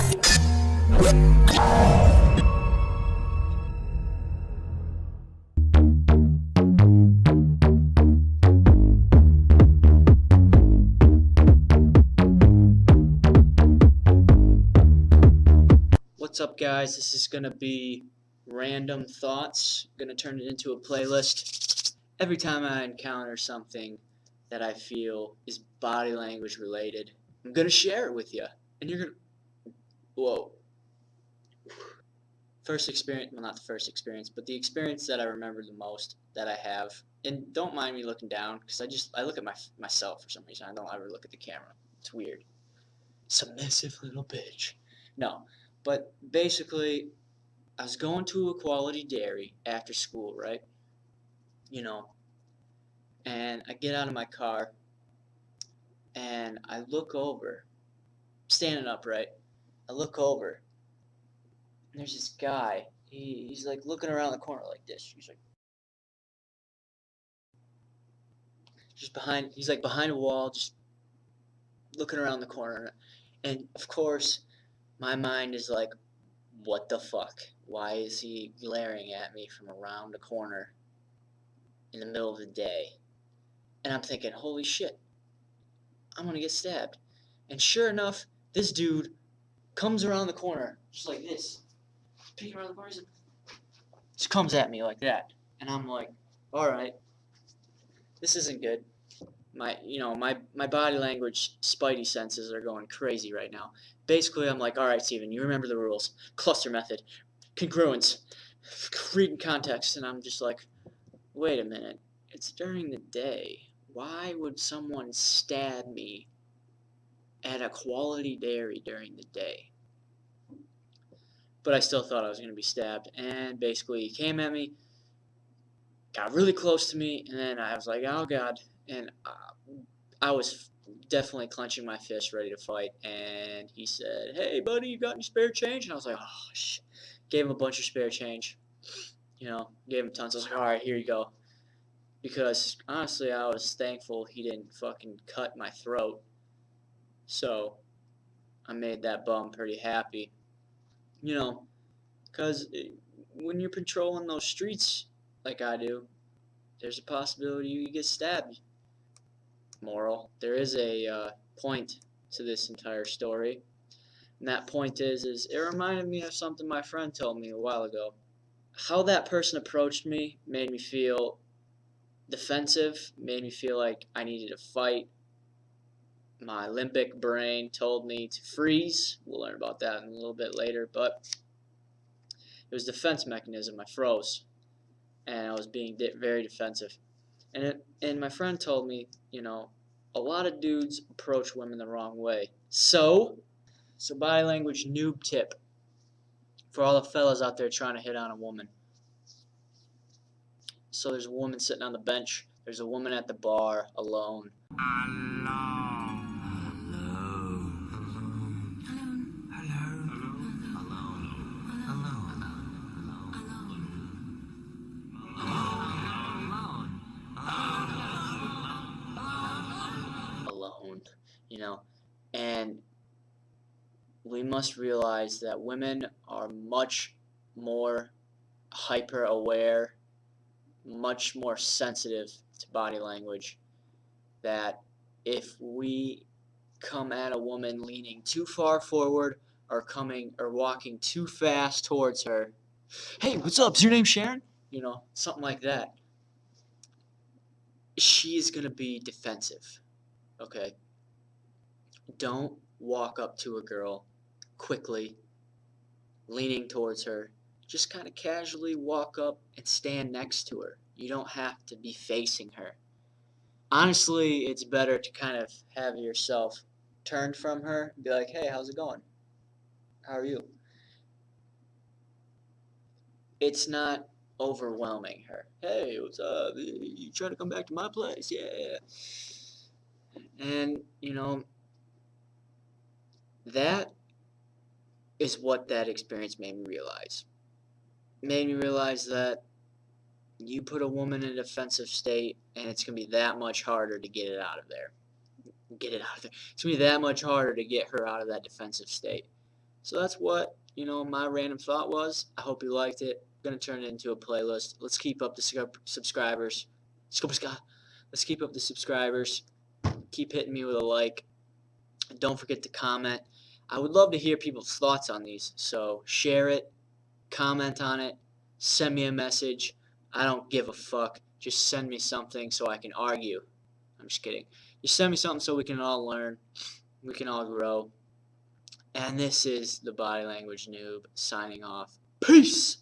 What's up, guys? This is gonna be random thoughts. I'm gonna turn it into a playlist. Every time I encounter something that I feel is body language related, I'm gonna share it with you. And you're gonna, whoa. First experience, well, not the first experience, but the experience that I remember the most that I have. And don't mind me looking down, because I look at myself for some reason. I don't ever look at the camera. It's weird. Submissive little bitch. No, but basically, I was going to a Quality Dairy after school, right? You know, and I get out of my car and I look over, standing upright. I look over and there's this guy. He's like looking around the corner like this. He's like he's like behind a wall, just looking around the corner. And of course, my mind is like, what the fuck? Why is he glaring at me from around the corner in the middle of the day? And I'm thinking, holy shit, I'm gonna get stabbed. And sure enough, this dude comes around the corner, just like this. Peeking around the corner, just comes at me like that. And I'm like, alright, this isn't good. My body language spidey senses are going crazy right now. Basically, I'm like, alright, Steven, you remember the rules. Cluster method, congruence, read in context. And I'm just like, wait a minute, it's during the day. Why would someone stab me at a Quality Dairy during the day? But I still thought I was going to be stabbed. And basically, he came at me, got really close to me, and then I was like, oh God. And I was definitely clenching my fist, ready to fight. And he said, hey, buddy, you got any spare change? And I was like, oh, shit. Gave him a bunch of spare change. Gave him tons. I was like, all right, here you go. Because, honestly, I was thankful he didn't fucking cut my throat. So, I made that bum pretty happy. Because when you're patrolling those streets like I do, there's a possibility you get stabbed. Moral. There is a point to this entire story. And that point is it reminded me of something my friend told me a while ago. How that person approached me made me feel defensive, made me feel like I needed to fight. My limbic brain told me to freeze. We'll learn about that in a little bit later, but it was a defense mechanism. I froze, and I was being very defensive. And my friend told me, a lot of dudes approach women the wrong way. So body language noob tip for all the fellas out there trying to hit on a woman. So there's a woman sitting on the bench. There's a woman at the bar alone. Alone, and we must realize that women are much more hyper aware, much more sensitive to body language, that if we come at a woman leaning too far forward or walking too fast towards her, hey, what's up, is your name Sharon? Something like that, she is going to be defensive. Okay? Don't walk up to a girl quickly, leaning towards her. Just kind of casually walk up and stand next to her. You don't have to be facing her. Honestly, it's better to kind of have yourself turned from her and be like, hey, how's it going? How are you? It's not overwhelming her. Hey, what's up? You trying to come back to my place? Yeah. And, that is what that experience made me realize. Made me realize that you put a woman in a defensive state, and it's going to be that much harder to get it out of there. It's going to be that much harder to get her out of that defensive state. So that's what, my random thought was. I hope you liked it. I'm going to turn it into a playlist. Let's keep up the subscribers. Let's keep up the subscribers. Keep hitting me with a like. And don't forget to comment. I would love to hear people's thoughts on these. So share it, comment on it, send me a message. I don't give a fuck. Just send me something so I can argue. I'm just kidding. Just send me something so we can all learn. We can all grow. And this is the Body Language Noob signing off. Peace!